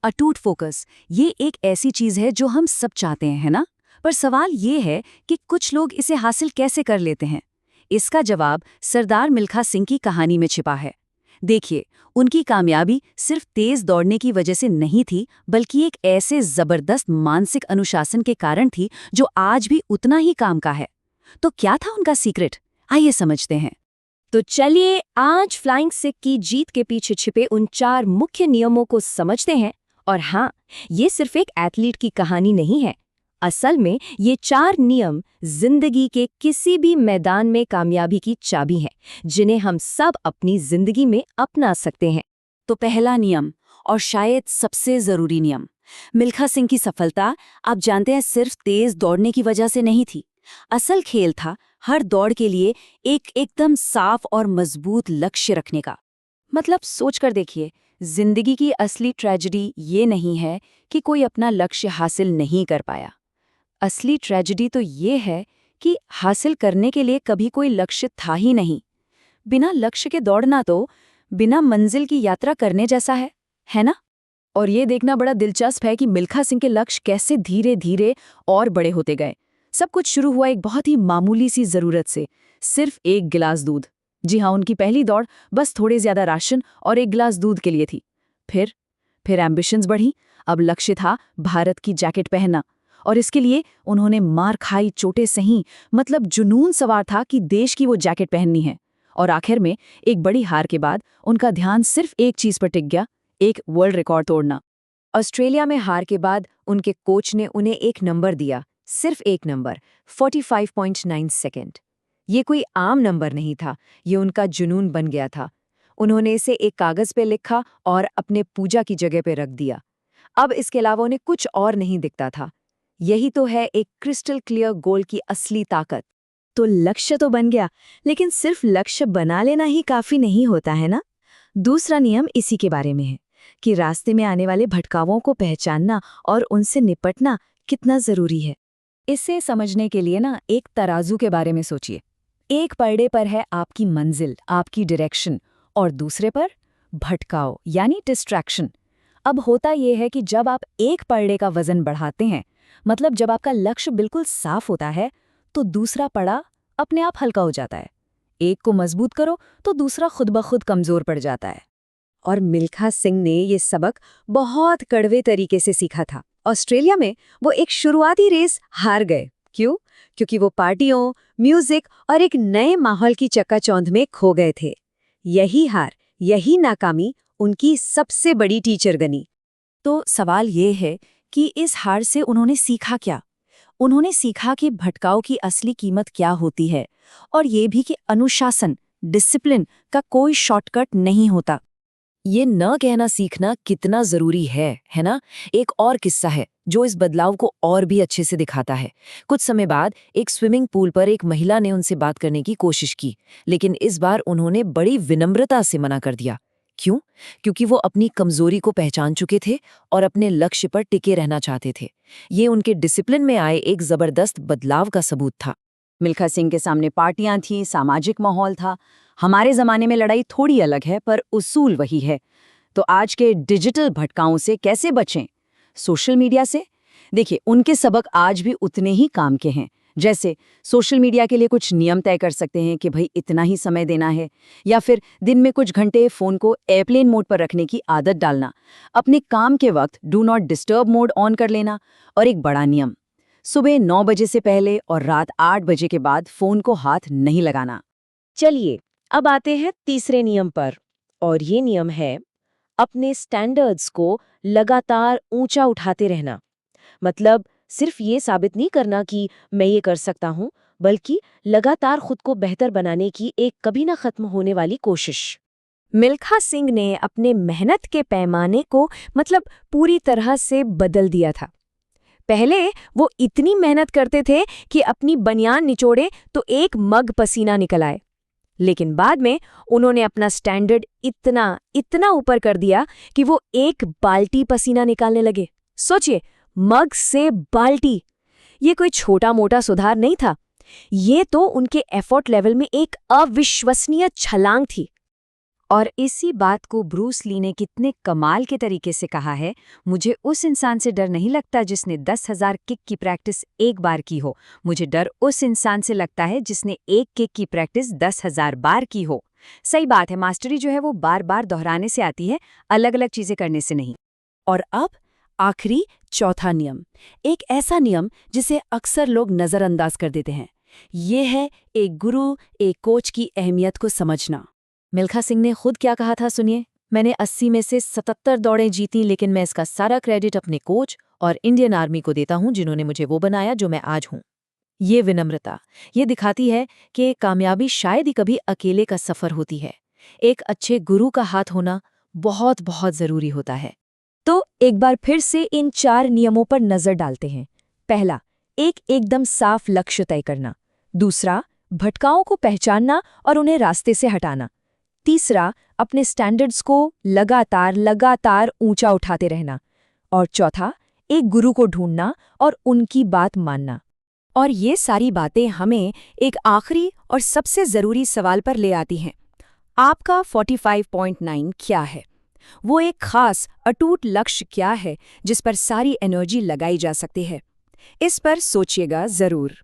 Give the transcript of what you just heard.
अटूट फोकस, ये एक ऐसी चीज है जो हम सब चाहते हैं, है ना? पर सवाल ये है कि कुछ लोग इसे हासिल कैसे कर लेते हैं। इसका जवाब सरदार मिल्खा सिंह की कहानी में छिपा है। देखिए, उनकी कामयाबी सिर्फ तेज दौड़ने की वजह से नहीं थी, बल्कि एक ऐसे जबरदस्त मानसिक अनुशासन के कारण थी जो आज भी उतना ही काम का है। तो क्या था उनका सीक्रेट? आइए समझते हैं। तो चलिए आज फ्लाइंग सिख की जीत के पीछे छिपे उन 4 मुख्य नियमों को समझते हैं। और हाँ, ये सिर्फ एक एथलीट की कहानी नहीं है। असल में ये 4 नियम जिंदगी के किसी भी मैदान में कामयाबी की चाबी हैं, जिन्हें हम सब अपनी जिंदगी में अपना सकते हैं। तो पहला नियम, और शायद सबसे जरूरी नियम, मिल्खा सिंह की सफलता आप जानते हैं सिर्फ तेज दौड़ने की वजह से नहीं थी। असल खेल था हर दौड़ के लिए एक एकदम साफ और मजबूत लक्ष्य रखने का। मतलब सोचकर देखिए, जिंदगी की असली ट्रेजेडी ये नहीं है कि कोई अपना लक्ष्य हासिल नहीं कर पाया। असली ट्रेजेडी तो ये है कि हासिल करने के लिए कभी कोई लक्ष्य था ही नहीं। बिना लक्ष्य के दौड़ना तो बिना मंजिल की यात्रा करने जैसा है ना? और ये देखना बड़ा दिलचस्प है कि मिल्खा सिंह के लक्ष्य कैसे धीरे धीरे और बड़े होते गए। सब कुछ शुरू हुआ एक बहुत ही मामूली सी जरूरत से, सिर्फ एक गिलास दूध। जी हाँ, उनकी पहली दौड़ बस थोड़े ज्यादा राशन और एक गिलास दूध के लिए थी। फिर एम्बिशंस बढ़ी। अब लक्ष्य था भारत की जैकेट पहनना, और इसके लिए उन्होंने मार खाई चोटें सही। मतलब जुनून सवार था कि देश की वो जैकेट पहननी है। और आखिर में एक बड़ी हार के बाद उनका ध्यान सिर्फ एक चीज पर टिक गया, एक वर्ल्ड रिकॉर्ड तोड़ना। ऑस्ट्रेलिया में हार के बाद उनके कोच ने उन्हें एक नंबर दिया, सिर्फ एक नंबर, 45.9 सेकेंड। ये कोई आम नंबर नहीं था, ये उनका जुनून बन गया था। उन्होंने इसे एक कागज पे लिखा और अपने पूजा की जगह पे रख दिया। अब इसके अलावा उन्हें कुछ और नहीं दिखता था। यही तो है एक क्रिस्टल क्लियर गोल की असली ताकत। तो लक्ष्य तो बन गया, लेकिन सिर्फ लक्ष्य बना लेना ही काफी नहीं होता है ना। दूसरा नियम इसी के बारे में है कि रास्ते में आने वाले भटकावों को पहचानना और उनसे निपटना कितना जरूरी है। इसे समझने के लिए ना एक तराजू के बारे में सोचिए। एक पलड़े पर है आपकी मंजिल, आपकी डायरेक्शन, और दूसरे पर भटकाव यानी डिस्ट्रैक्शन। अब होता यह है कि जब आप एक पलड़े का वजन बढ़ाते हैं, मतलब जब आपका लक्ष्य बिल्कुल साफ होता है, तो दूसरा पड़ा अपने आप हल्का हो जाता है। एक को मजबूत करो तो दूसरा खुद ब खुद कमजोर पड़ जाता है। और मिल्खा सिंह ने ये सबक बहुत कड़वे तरीके से सीखा था। ऑस्ट्रेलिया में वो एक शुरुआती रेस हार गए। क्यों? क्योंकि वो पार्टियों, म्यूजिक और एक नए माहौल की चकाचौंध में खो गए थे। यही हार, यही नाकामी उनकी सबसे बड़ी टीचर बनी। तो सवाल ये है कि इस हार से उन्होंने सीखा क्या? उन्होंने सीखा कि भटकाव की असली कीमत क्या होती है, और ये भी कि अनुशासन, डिसिप्लिन का कोई शॉर्टकट नहीं होता। ये न कहना सीखना कितना जरूरी है ना? एक और किस्सा है जो इस बदलाव को और भी अच्छे से दिखाता है। कुछ समय बाद एक स्विमिंग पूल पर एक महिला ने उनसे बात करने की कोशिश की, लेकिन इस बार उन्होंने बड़ी विनम्रता से मना कर दिया। क्यों? क्योंकि वो अपनी कमजोरी को पहचान चुके थे और अपने लक्ष्य पर टिके रहना चाहते थे। ये उनके डिसिप्लिन में आए एक जबरदस्त बदलाव का सबूत था। मिल्खा सिंह के सामने पार्टियां थीं, सामाजिक माहौल था। हमारे जमाने में लड़ाई थोड़ी अलग है, पर उसूल वही है। तो आज के डिजिटल भटकाओं से कैसे बचें? सोशल मीडिया से? देखिए, उनके सबक आज भी उतने ही काम के हैं। जैसे सोशल मीडिया के लिए कुछ नियम तय कर सकते हैं कि भाई इतना ही समय देना है, या फिर दिन में कुछ घंटे फोन को एयरप्लेन मोड पर रखने की आदत डालना, अपने काम के वक्त do not disturb mode on कर लेना। और एक बड़ा नियम, सुबह 9 बजे से पहले और रात 8 बजे के बाद फोन को हाथ नहीं लगाना। चलिए अब आते हैं तीसरे नियम पर, और ये नियम है अपने स्टैंडर्ड्स को लगातार ऊंचा उठाते रहना। मतलब सिर्फ ये साबित नहीं करना कि मैं ये कर सकता हूँ, बल्कि लगातार खुद को बेहतर बनाने की एक कभी ना खत्म होने वाली कोशिश। मिल्खा सिंह ने अपने मेहनत के पैमाने को मतलब पूरी तरह से बदल दिया था। पहले वो इतनी मेहनत करते थे कि अपनी बनियान निचोड़े तो एक मग पसीना निकल आए, लेकिन बाद में उन्होंने अपना स्टैंडर्ड इतना ऊपर कर दिया कि वो एक बाल्टी पसीना निकालने लगे। सोचिए, मग से बाल्टी! ये कोई छोटा मोटा सुधार नहीं था, ये तो उनके एफर्ट लेवल में एक अविश्वसनीय छलांग थी। और इसी बात को ब्रूस ली ने कितने कमाल के तरीके से कहा है, मुझे उस इंसान से डर नहीं लगता जिसने 10,000 किक की प्रैक्टिस एक बार की हो, मुझे डर उस इंसान से लगता है जिसने एक किक की प्रैक्टिस 10,000 बार की हो। सही बात है, मास्टरी जो है वो बार बार दोहराने से आती है, अलग अलग चीजें करने से नहीं। और अब आखिरी चौथा नियम, एक ऐसा नियम जिसे अक्सर लोग नजरअंदाज कर देते हैं। ये है एक गुरु, एक कोच की अहमियत को समझना। मिल्खा सिंह ने खुद क्या कहा था सुनिए, मैंने 80 में से 77 दौड़ें जीती, लेकिन मैं इसका सारा क्रेडिट अपने कोच और इंडियन आर्मी को देता हूं जिन्होंने मुझे वो बनाया जो मैं आज हूं। ये विनम्रता, ये दिखाती है कि कामयाबी शायद ही कभी अकेले का सफर होती है। एक अच्छे गुरु का हाथ होना बहुत बहुत जरूरी होता है। तो एक बार फिर से इन 4 नियमों पर नजर डालते हैं। पहला, एक एकदम साफ लक्ष्य तय करना। दूसरा, भटकाओं को पहचानना और उन्हें रास्ते से हटाना। तीसरा, अपने स्टैंडर्ड्स को लगातार ऊंचा उठाते रहना। और चौथा, एक गुरु को ढूंढना और उनकी बात मानना। और ये सारी बातें हमें एक आखिरी और सबसे जरूरी सवाल पर ले आती हैं। आपका 45.9 क्या है? वो एक खास अटूट लक्ष्य क्या है जिस पर सारी एनर्जी लगाई जा सकती है? इस पर सोचिएगा जरूर।